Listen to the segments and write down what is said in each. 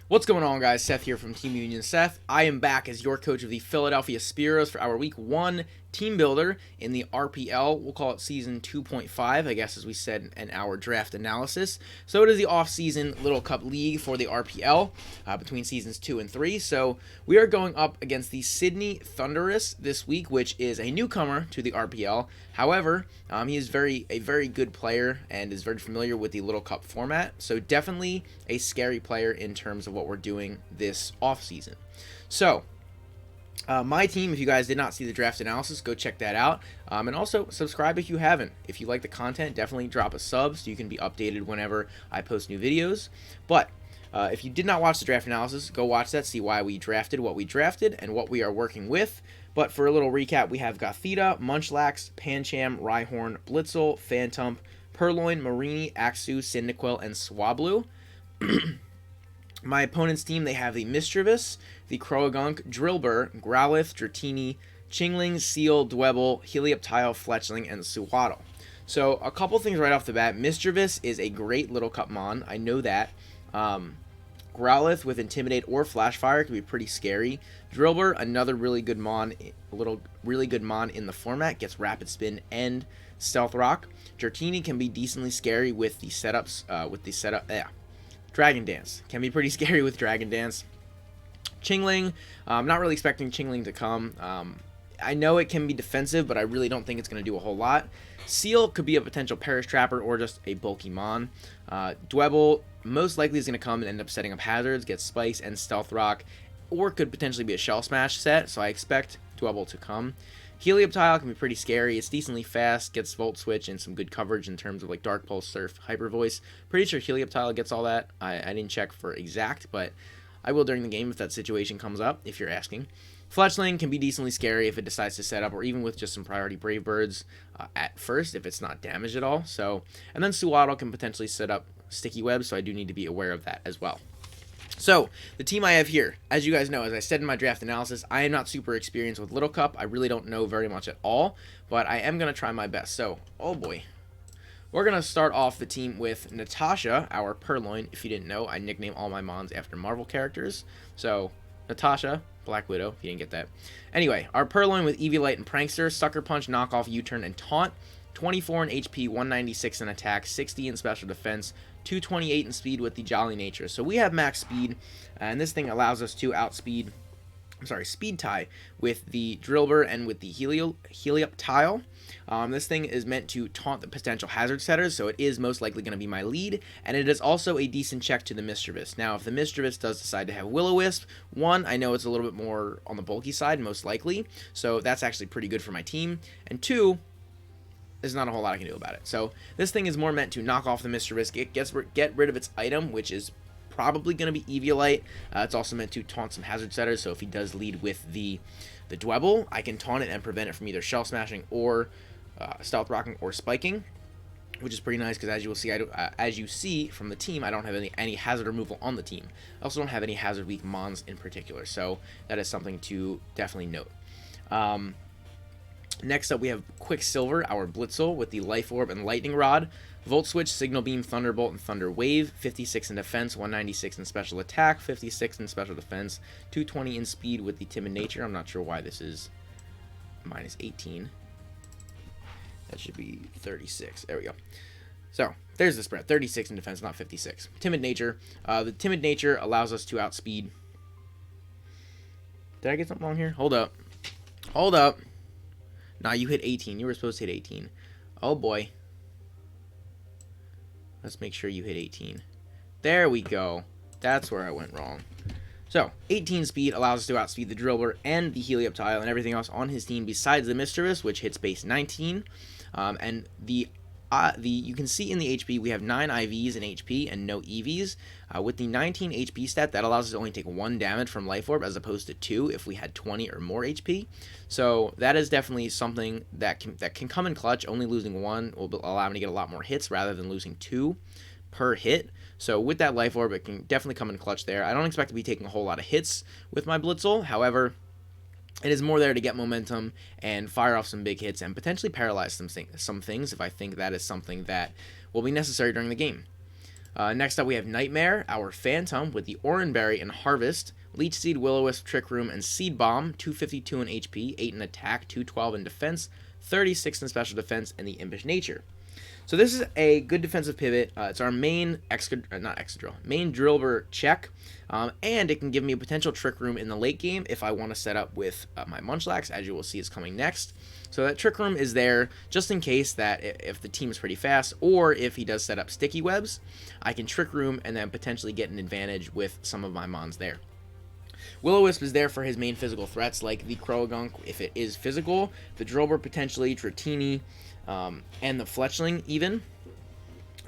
What's going on, guys? Seth here from Team Union Seth. I am back as your coach of the Philadelphia Fearows for our Week 1 team builder in the RPL. We'll call it Season 2.5, I guess, as we said in our draft analysis. So it is the off-season Little Cup League for the RPL between Seasons 2 and 3. So we are going up against the Sydney Thundurus this week, which is a newcomer to the RPL. However, he is a very good player and is very familiar with the Little Cup format. So definitely a scary player in terms of what we're doing this off-season. So my team, if you guys did not see the draft analysis, go check that out. And also, subscribe if you haven't. If you like the content, definitely drop a sub so you can be updated whenever I post new videos. But if you did not watch the draft analysis, go watch that, see why we drafted what we drafted and what we are working with. But for a little recap, we have Gothita, Munchlax, Pancham, Rhyhorn, Blitzel, Phantom, Purloin, Marini, Axew, Cyndaquil, and Swablu. My opponent's team, they have the Mischievous, the Croagunk, Drillbur, Growlithe, Dratini, Chingling, Seal, Dwebble, Helioptile, Fletchling, and Suwaddle. So a couple things right off the bat. Mischievous is a great Little Cup Mon. I know that. Growlithe with Intimidate or Flash Fire can be pretty scary. Drillbur, another really good Mon, really good Mon in the format, gets Rapid Spin and Stealth Rock. Dratini can be decently scary with the setups. Dragon Dance can be pretty scary with Dragon Dance. Chingling, I'm not really expecting Chingling to come. I know it can be defensive, but I really don't think it's going to do a whole lot. Seal could be a potential Perish Trapper or just a bulky Mon. Dwebble most likely is going to come and end up setting up hazards, get Spikes and Stealth Rock, or could potentially be a Shell Smash set, so I expect Dwebble to come. Helioptile can be pretty scary. It's decently fast, gets Volt Switch and some good coverage in terms of like Dark Pulse, Surf, Hyper Voice. Pretty sure Helioptile gets all that. I didn't check for exact, but I will during the game if that situation comes up, if you're asking. Fletchling can be decently scary if it decides to set up, or even with just some priority Brave Birds at first, if it's not damaged at all. So, and then Suwaddle can potentially set up Sticky Web, so I do need to be aware of that as well. So, the team I have here, as you guys know, as I said in my draft analysis, I am not super experienced with Little Cup. I really don't know very much at all, but I am going to try my best. So, oh boy. We're going to start off the team with Natasha, our Purloin. If you didn't know, I nickname all my Mons after Marvel characters. So, Natasha, Black Widow, if you didn't get that. Anyway, our Purloin with Eviolite and Prankster, Sucker Punch, Knockoff, U-Turn, and Taunt. 24 in HP, 196 in attack, 60 in special defense, 228 in speed with the Jolly Nature. So we have max speed, and this thing allows us to speed tie with the Drillbur and with the Helioptile. This thing is meant to taunt the potential hazard setters, so it is most likely going to be my lead, and it is also a decent check to the Mischievous. Now, if the Mischievous does decide to have Will-O-Wisp, one, I know it's a little bit more on the bulky side, most likely, so that's actually pretty good for my team, and two, there's not a whole lot I can do about it. So this thing is more meant to knock off the Mischievous, get rid of its item, which is probably going to be Eviolite. It's also meant to taunt some hazard setters, so if he does lead with the Dwebble, I can taunt it and prevent it from either Shell Smashing or Stealth Rocking or Spiking, which is pretty nice because as you will see, as you see from the team, I don't have any hazard removal on the team. I also don't have any hazard weak Mons in particular, so that is something to definitely note. Next up, we have Quicksilver, our Blitzel, with the Life Orb and Lightning Rod. Volt Switch, Signal Beam, Thunderbolt, and Thunder Wave. 56 in defense, 196 in special attack, 56 in special defense, 220 in speed with the Timid Nature. I'm not sure why this is minus 18. That should be 36. There we go. So, there's the spread. 36 in defense, not 56. Timid Nature. The Timid Nature allows us to outspeed. Did I get something wrong here? Hold up. Hold up. Nah, you hit 18. You were supposed to hit 18. Oh, boy. Let's make sure you hit 18. There we go. That's where I went wrong. So, 18 speed allows us to outspeed the Drillbur and the Helioptile and everything else on his team besides the Mischievous, which hits base 19. And you can see in the HP we have 9 IVs in HP and no EVs. With the 19 HP stat, that allows us to only take 1 damage from Life Orb as opposed to 2 if we had 20 or more HP. So that is definitely something that can come in clutch. Only losing 1 will allow me to get a lot more hits rather than losing 2 per hit. So with that Life Orb, it can definitely come in clutch there. I don't expect to be taking a whole lot of hits with my Blitzel. However, it is more there to get momentum and fire off some big hits and potentially paralyze some things if I think that is something that will be necessary during the game. Next up, we have Nightmare, our Phantom, with the Oranberry and Harvest, Leech Seed, Will-O-Wisp, Trick Room, and Seed Bomb, 252 in HP, 8 in attack, 212 in defense, 36 in special defense, and the Impish Nature. So this is a good defensive pivot. It's our main main Drillbur check, and it can give me a potential Trick Room in the late game if I want to set up with my Munchlax, as you will see is coming next. So that Trick Room is there just in case that if the team is pretty fast, or if he does set up Sticky Webs, I can Trick Room and then potentially get an advantage with some of my Mons there. Will-O-Wisp is there for his main physical threats, like the Croagunk if it is physical, the Drillbur potentially, Dratini, and the Fletchling even.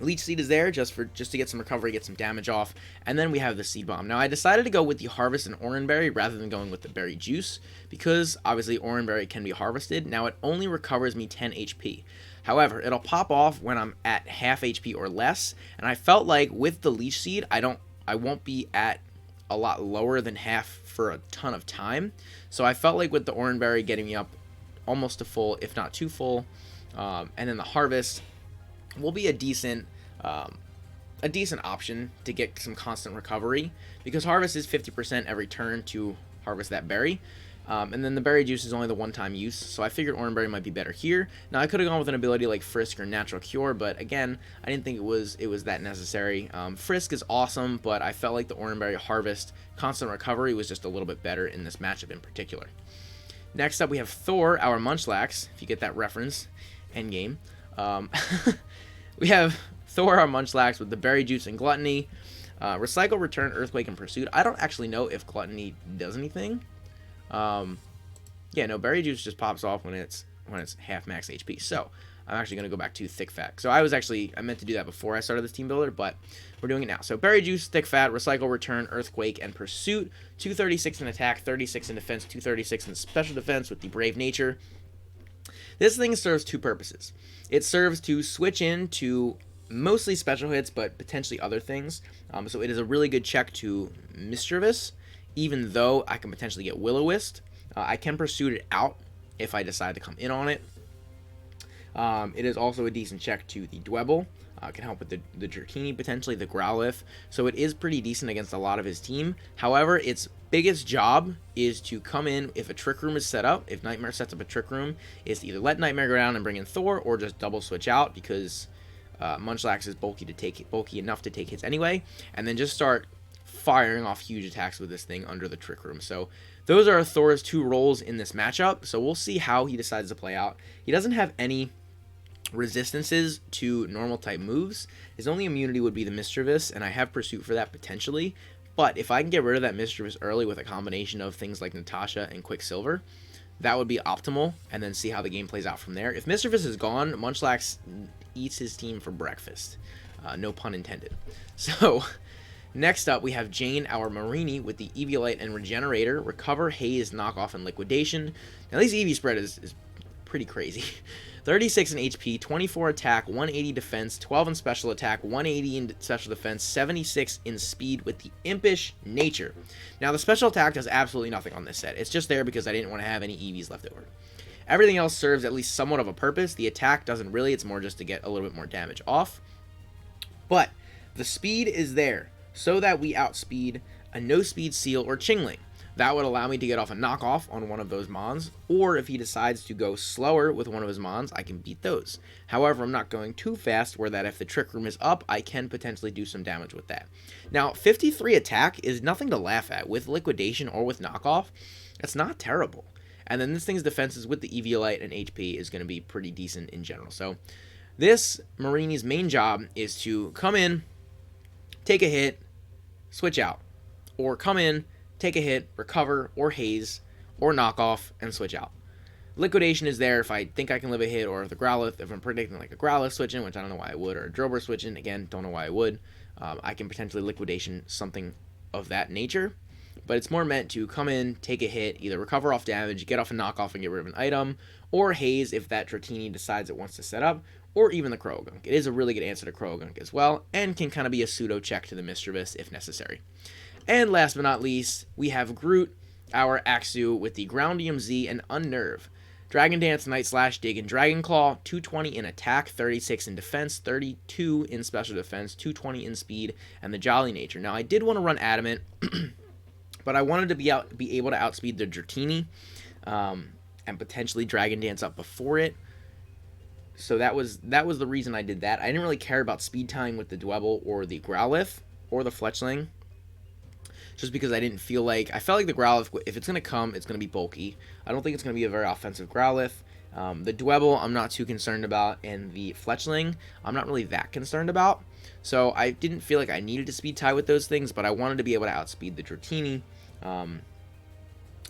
Leech Seed is there just to get some recovery, get some damage off, and then we have the Seed Bomb. Now I decided to go with the Harvest and Oranberry rather than going with the Berry Juice, because obviously Oranberry can be harvested. Now it only recovers me 10 HP. However, it'll pop off when I'm at half HP or less, and I felt like with the Leech Seed, I won't be at a lot lower than half for a ton of time. So I felt like with the Oranberry getting me up almost to full, if not too full, and then the Harvest will be a decent option to get some constant recovery, because Harvest is 50% every turn to harvest that berry. And then the Berry Juice is only the one-time use, so I figured Oranberry might be better here. Now, I could have gone with an ability like Frisk or Natural Cure, but again, I didn't think it was that necessary. Frisk is awesome, but I felt like the Oranberry Harvest Constant Recovery was just a little bit better in this matchup in particular. Next up, we have Thor, our Munchlax, if you get that reference, endgame. We have Thor, our Munchlax, with the Berry Juice and Gluttony. Recycle, Return, Earthquake, and Pursuit. I don't actually know if Gluttony does anything. Yeah, no, Berry Juice just pops off when it's half max HP. So I'm actually going to go back to Thick Fat. So I meant to do that before I started this team builder, but we're doing it now. So Berry Juice, Thick Fat, Recycle, Return, Earthquake, and Pursuit. 236 in attack, 36 in defense, 236 in special defense with the Brave Nature. This thing serves two purposes. It serves to switch into mostly special hits, but potentially other things. So it is a really good check to Mischievous, even though I can potentially get Will-O-Wisp. I can Pursuit it out if I decide to come in on it. It is also a decent check to the Dwebble. It can help with the Dratini, potentially the Growlithe. So it is pretty decent against a lot of his team. However, its biggest job is to come in if a Trick Room is set up. If Nightmare sets up a Trick Room, is to either let Nightmare go down and bring in Thor, or just double switch out, because Munchlax is bulky enough to take hits anyway, and then just start firing off huge attacks with this thing under the Trick Room. So those are Thor's two roles in this matchup, so we'll see how he decides to play out. He doesn't have any resistances to normal type moves. His only immunity would be the Mischievous, and I have Pursuit for that potentially, but if I can get rid of that Mischievous early with a combination of things like Natasha and Quicksilver, that would be optimal, and then see how the game plays out from there. If Mischievous is gone, Munchlax eats his team for breakfast. No pun intended. So next up, we have Jane, our Marini, with the Eviolite and Regenerator, Recover, Haze, Knockoff, and Liquidation. Now, this Eevee spread is pretty crazy. 36 in HP, 24 attack, 180 defense, 12 in special attack, 180 in special defense, 76 in speed with the Impish Nature. Now, the special attack does absolutely nothing on this set. It's just there because I didn't want to have any Eevees left over. Everything else serves at least somewhat of a purpose. The attack doesn't really. It's more just to get a little bit more damage off. But the speed is there so that we outspeed a no-speed Seal or Chingling. That would allow me to get off a knockoff on one of those Mons, or if he decides to go slower with one of his Mons, I can beat those. However, I'm not going too fast where that if the Trick Room is up, I can potentially do some damage with that. Now, 53 attack is nothing to laugh at. With Liquidation or with knockoff, it's not terrible. And then this thing's defenses with the Eviolite and HP is going to be pretty decent in general. So this Marini's main job is to come in, take a hit, switch out, or come in, take a hit, recover, or haze, or knock off, and switch out. Liquidation is there if I think I can live a hit, or if the Growlithe, if I'm predicting like a Growlithe switching, which I don't know why I would, or a Drillbur switching, again, don't know why I would. I can potentially Liquidation something of that nature, but it's more meant to come in, take a hit, either recover off damage, get off a knockoff and get rid of an item, or haze if that Dratini decides it wants to set up, or even the Croagunk. It is a really good answer to Croagunk as well, and can kind of be a pseudo check to the Mischievous if necessary. And last but not least, we have Groot, our Axew, with the Groundium Z and Unnerve. Dragon Dance, Night Slash, Dig, and Dragon Claw. 220 in attack, 36 in defense, 32 in special defense, 220 in speed, and the Jolly Nature. Now, I did want to run Adamant, but I wanted to be able to outspeed the Dratini, and potentially Dragon Dance up before it. So that was the reason I did that. I didn't really care about speed tying with the Dwebble or the Growlithe or the Fletchling, just because I felt like the Growlithe, if it's going to come, it's going to be bulky. I don't think it's going to be a very offensive Growlithe. The Dwebble, I'm not too concerned about, and the Fletchling, I'm not really that concerned about. So I didn't feel like I needed to speed tie with those things, but I wanted to be able to outspeed the Dratini.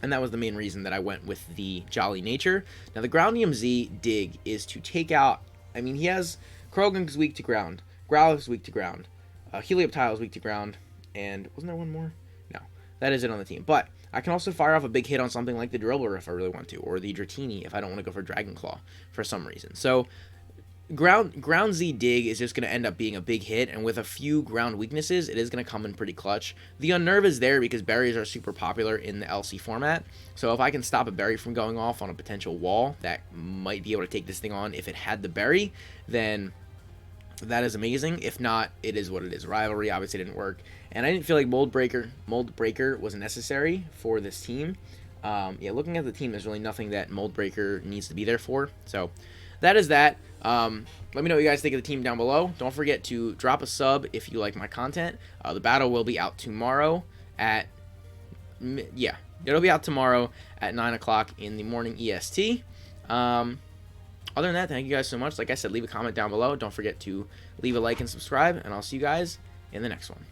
And that was the main reason that I went with the Jolly Nature. Now, the Groundium Z Dig is to take out... I mean, he has... Krogan's weak to ground. Growlithe's weak to ground. Helioptile is weak to ground. And wasn't there one more? No. That is it on the team. But I can also fire off a big hit on something like the Dribbler if I really want to. Or the Dratini if I don't want to go for Dragon Claw for some reason. So... Ground Z Dig is just going to end up being a big hit, and with a few ground weaknesses, it is going to come in pretty clutch. The Unnerve is there because berries are super popular in the LC format, so if I can stop a berry from going off on a potential wall that might be able to take this thing on if it had the berry, then that is amazing. If not, it is what it is. Rivalry obviously didn't work, and I didn't feel like Mold Breaker was necessary for this team. Yeah, looking at the team, there's really nothing that Mold Breaker needs to be there for, so that is that. Let me know what you guys think of the team down below. Don't forget to drop a sub if you like my content. The battle will be out tomorrow at... Yeah, it'll be out tomorrow at 9 o'clock in the morning EST. Other than that, thank you guys so much. Like I said, leave a comment down below. Don't forget to leave a like and subscribe, and I'll see you guys in the next one.